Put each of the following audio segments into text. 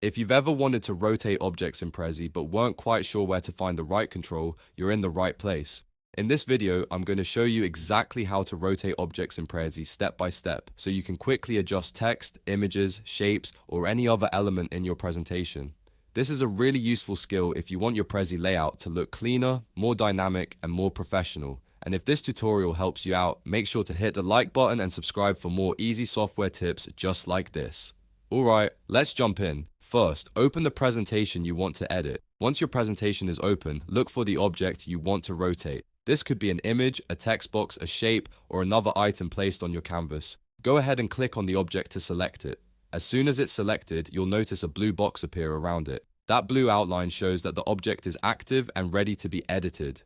If you've ever wanted to rotate objects in Prezi but weren't quite sure where to find the right control, you're in the right place. In this video, I'm going to show you exactly how to rotate objects in Prezi step by step, so you can quickly adjust text, images, shapes, or any other element in your presentation. This is a really useful skill if you want your Prezi layout to look cleaner, more dynamic, and more professional. And if this tutorial helps you out, make sure to hit the like button and subscribe for more easy software tips just like this. Alright, let's jump in. First, open the presentation you want to edit. Once your presentation is open, look for the object you want to rotate. This could be an image, a text box, a shape, or another item placed on your canvas. Go ahead and click on the object to select it. As soon as it's selected, you'll notice a blue box appear around it. That blue outline shows that the object is active and ready to be edited.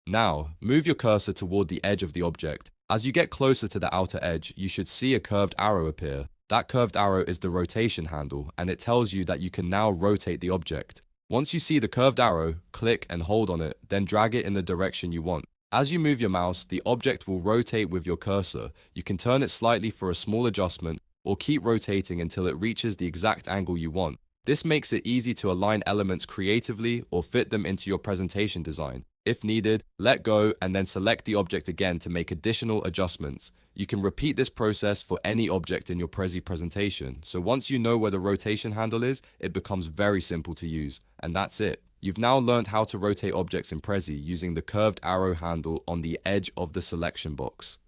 Now, move your cursor toward the edge of the object. As you get closer to the outer edge, you should see a curved arrow appear. That curved arrow is the rotation handle, and it tells you that you can now rotate the object. Once you see the curved arrow, click and hold on it, then drag it in the direction you want. As you move your mouse, the object will rotate with your cursor. You can turn it slightly for a small adjustment, or keep rotating until it reaches the exact angle you want. This makes it easy to align elements creatively or fit them into your presentation design. If needed, let go and then select the object again to make additional adjustments. You can repeat this process for any object in your Prezi presentation, so once you know where the rotation handle is, it becomes very simple to use. And that's it. You've now learned how to rotate objects in Prezi using the curved arrow handle on the edge of the selection box.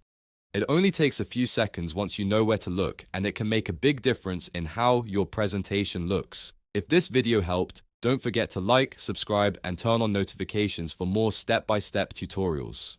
It only takes a few seconds once you know where to look, and it can make a big difference in how your presentation looks. If this video helped, don't forget to like, subscribe, and turn on notifications for more step-by-step tutorials.